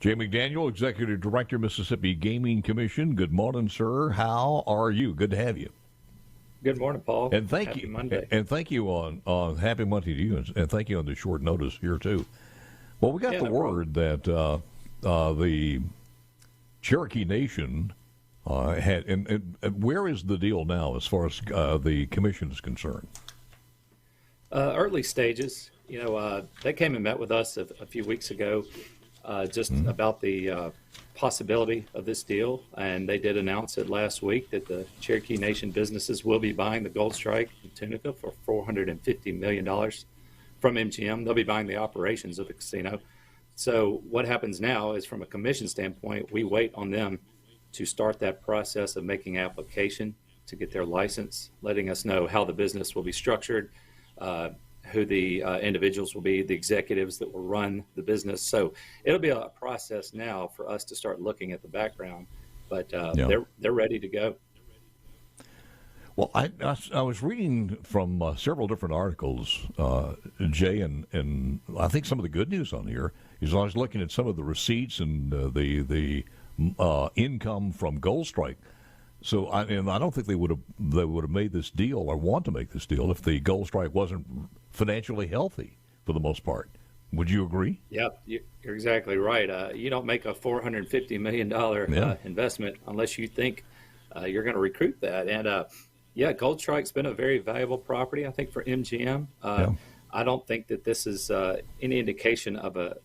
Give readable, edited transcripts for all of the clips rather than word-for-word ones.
Jay McDaniel, Executive Director, Mississippi Gaming Commission. Good morning, sir. How are you? Good to have you. Good morning, Paul. And thank Happy you. Monday. And thank you on Happy Monday to you, and thank you on the short notice here too. Well, we got the word that the Cherokee Nation had, and where is the deal now as far as the commission is concerned? Early stages. They came and met with us a few weeks ago, just about the possibility of this deal, and they did announce it last week that the Cherokee Nation businesses will be buying the Gold Strike and Tunica for $450 million from MGM. They'll be buying the operations of the casino. So what happens now is, from a commission standpoint, we wait on them to start that process of making application to get their license, letting us know how the business will be structured, who the individuals will be, the executives that will run the business. So it'll be a process now for us to start looking at the background, but they're ready to go. Well, I was reading from several different articles, Jay, and I think some of the good news on here is I was looking at some of the receipts and the income from Gold Strike. So I don't think they would have made this deal or want to make this deal if the Gold Strike wasn't financially healthy for the most part. Would you agree? Yeah, you're exactly right. You don't make a $450 million investment unless you think you're going to recruit that. And Gold Strike's been a very valuable property, I think, for MGM. I don't think that this is any indication of a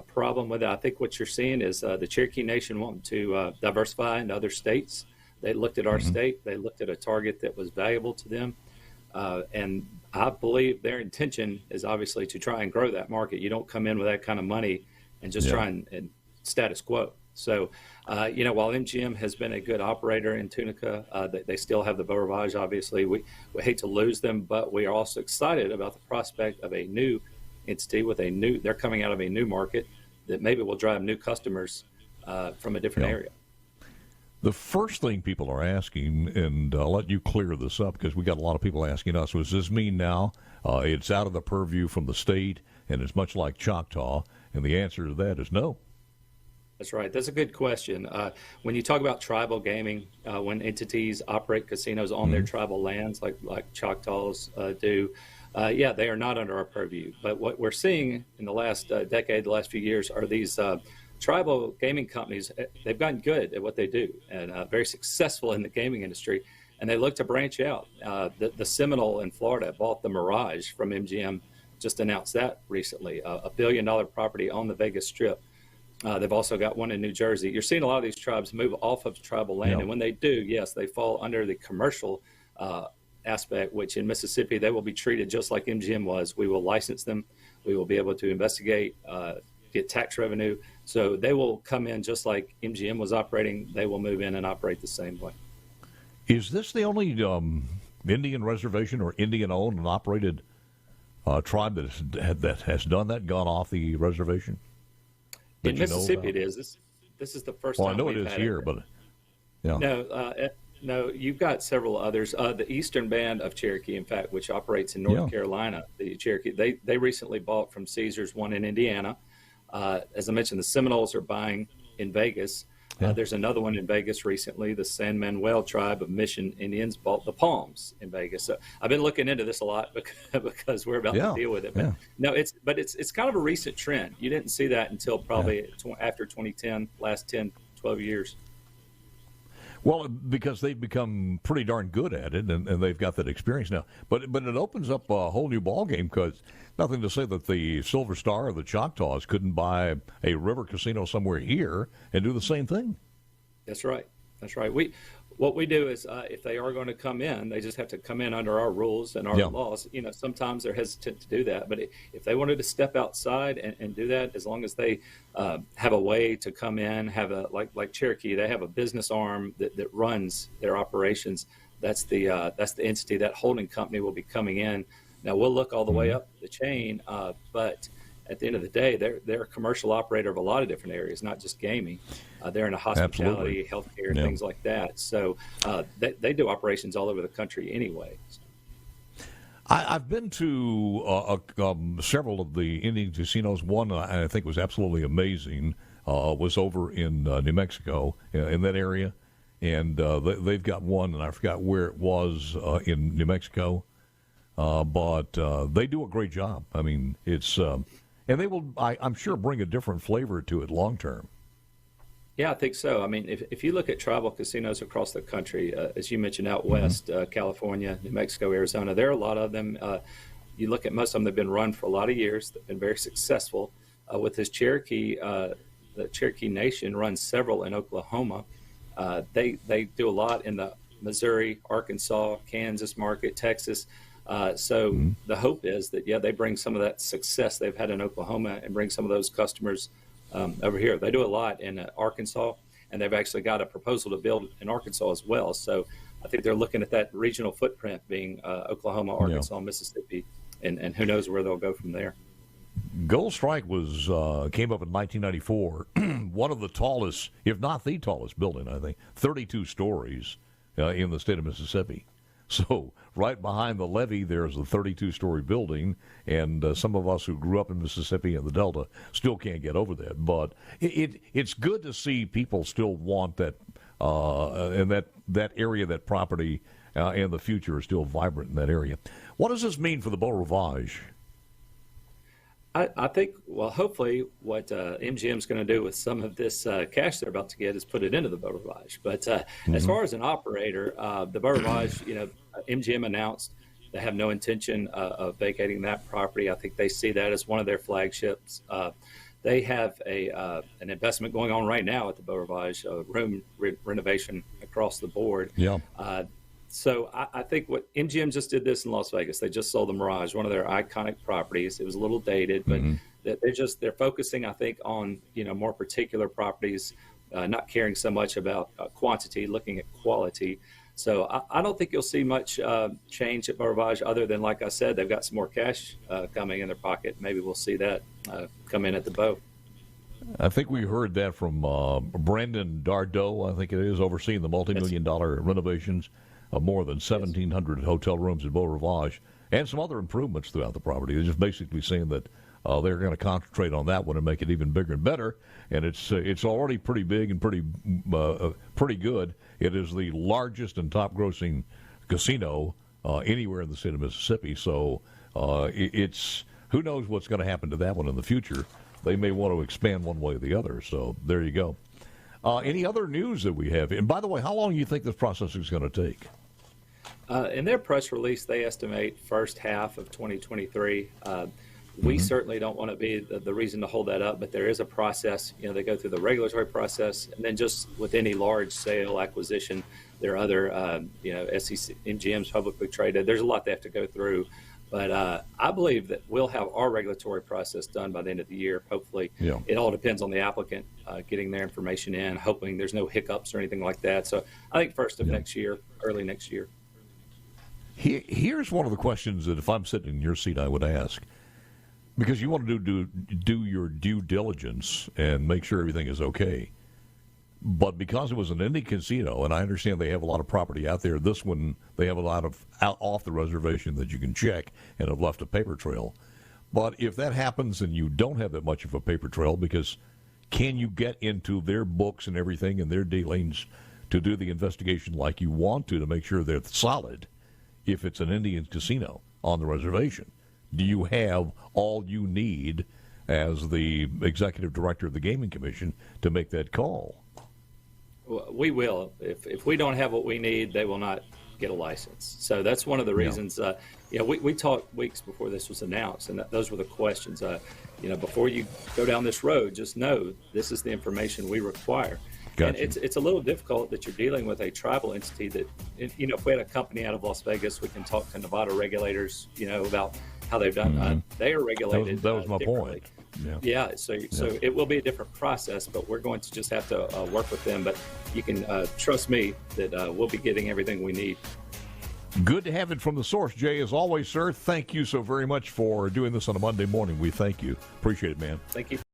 problem with it. I think what you're seeing is the Cherokee Nation wanting to diversify into other states. They looked at our state. They looked at a target that was valuable to them. And I believe their intention is obviously to try and grow that market. You don't come in with that kind of money and just try and status quo. So, while MGM has been a good operator in Tunica, they still have the Beau Rivage, obviously. We hate to lose them, but we are also excited about the prospect of a new entity they're coming out of a new market that maybe will drive new customers from a different area. The first thing people are asking, and I'll let you clear this up because we got a lot of people asking us, does this mean now it's out of the purview from the state and it's much like Choctaw? And the answer to that is no. That's right. That's a good question. When you talk about tribal gaming, when entities operate casinos on their tribal lands like Choctaws do, they are not under our purview. But what we're seeing in the last decade, the last few years, are these tribal gaming companies. They've gotten good at what they do and very successful in the gaming industry, and they look to branch out. The Seminole in Florida bought the Mirage from MGM, just announced that recently, a $1 billion property on the Vegas Strip. They've also got one in New Jersey. You're seeing a lot of these tribes move off of tribal land, and when they do, yes, they fall under the commercial aspect, which in Mississippi, they will be treated just like MGM was. We will license them. We will be able to investigate, get tax revenue. So they will come in just like MGM was operating. They will move in and operate the same way. Is this the only Indian reservation or Indian-owned and operated tribe that has done that, gone off the reservation? In Mississippi, it is. This is the first time. Well, I know it is here, but No, you've got several others. The Eastern Band of Cherokee, in fact, which operates in North Carolina, the Cherokee, they recently bought from Caesars one in Indiana. As I mentioned, the Seminoles are buying in Vegas. There's another one in Vegas recently. The San Manuel tribe of Mission Indians bought the Palms in Vegas. So I've been looking into this a lot because we're about to deal with it. But no, it's kind of a recent trend. You didn't see that until probably after 2010, last 10, 12 years. Well, because they've become pretty darn good at it, and they've got that experience now. But it opens up a whole new ballgame, because nothing to say that the Silver Star or the Choctaws couldn't buy a river casino somewhere here and do the same thing. That's right. What we do is, if they are going to come in, they just have to come in under our rules and our laws. Sometimes they're hesitant to do that, but if they wanted to step outside and do that, as long as they have a way to come in, have like Cherokee, they have a business arm that runs their operations. That's the entity, that holding company will be coming in. Now we'll look all the way up the chain, but at the end of the day, they're a commercial operator of a lot of different areas, not just gaming. They're in a hospitality, healthcare, things like that. So they do operations all over the country anyway. I've been to several of the Indian casinos. One I think was absolutely amazing was over in New Mexico, in that area. And they've got one, and I forgot where it was in New Mexico. But they do a great job. I mean, it's and they will, I'm sure, bring a different flavor to it long term. Yeah, I think so. I mean, if you look at tribal casinos across the country, as you mentioned, out west, California, New Mexico, Arizona, there are a lot of them. You look at most of them, they've been run for a lot of years. They've been very successful. With this Cherokee, the Cherokee Nation runs several in Oklahoma. They do a lot in the Missouri, Arkansas, Kansas market, Texas. So the hope is that, they bring some of that success they've had in Oklahoma and bring some of those customers over here. They do a lot in Arkansas, and they've actually got a proposal to build in Arkansas as well. So I think they're looking at that regional footprint being Oklahoma, Arkansas, Mississippi, and who knows where they'll go from there. Gold Strike came up in 1994, one of the tallest, if not the tallest building, I think, 32 stories in the state of Mississippi. So right behind the levee, there's a 32-story building, and some of us who grew up in Mississippi and the Delta still can't get over that. But it's good to see people still want that, and that area, that property, and the future is still vibrant in that area. What does this mean for the Beau Rivage? I think, well, hopefully what MGM's going to do with some of this cash they're about to get is put it into the Beau Rivage. But as far as an operator, the Beau Rivage, MGM announced they have no intention of vacating that property. I think they see that as one of their flagships. They have an investment going on right now at the Beau Rivage, room renovation across the board. Yeah. So I think what MGM just did this in Las Vegas. They just sold the Mirage, one of their iconic properties. It was a little dated, but they're focusing, I think, on more particular properties, not caring so much about quantity, looking at quality. So I don't think you'll see much change at Beau Rivage, other than, like I said, they've got some more cash coming in their pocket. Maybe we'll see that come in at the Beau. I think we heard that from Brandon Dardeau, I think it is, overseeing the multi-million-dollar renovations of more than 1,700 hotel rooms at Beau Rivage, and some other improvements throughout the property. They're just basically saying that they're going to concentrate on that one and make it even bigger and better. And it's already pretty big and pretty good. It is the largest and top-grossing casino anywhere in the state of Mississippi. So it's who knows what's going to happen to that one in the future. They may want to expand one way or the other. So there you go. Any other news that we have? And by the way, how long do you think this process is going to take? In their press release, they estimate first half of 2023. We certainly don't want to be the reason to hold that up, but there is a process. They go through the regulatory process, and then just with any large sale acquisition, there are other, SEC, MGM's publicly traded. There's a lot they have to go through. But I believe that we'll have our regulatory process done by the end of the year, hopefully. Yeah. It all depends on the applicant getting their information in, hoping there's no hiccups or anything like that. So I think first of next year, early next year. Here's one of the questions that if I'm sitting in your seat, I would ask. Because you want to do your due diligence and make sure everything is okay. But because it was an indie casino, and I understand they have a lot of property out there, this one, they have a lot of out off the reservation that you can check and have left a paper trail. But if that happens and you don't have that much of a paper trail, because can you get into their books and everything and their dealings to do the investigation like you want to make sure they're solid if it's an Indian casino on the reservation? Do you have all you need as the executive director of the Gaming Commission to make that call? We will. If we don't have what we need, they will not get a license. So that's one of the reasons. We talked weeks before this was announced, and those were the questions. Before you go down this road, just know this is the information we require. Gotcha. And it's a little difficult that you're dealing with a tribal entity that, if we had a company out of Las Vegas, we can talk to Nevada regulators, about how they've done. They are regulated. That was my point. Yeah. So it will be a different process, but we're going to just have to work with them. But you can trust me that we'll be getting everything we need. Good to have it from the source, Jay. As always, sir, thank you so very much for doing this on a Monday morning. We thank you. Appreciate it, man. Thank you.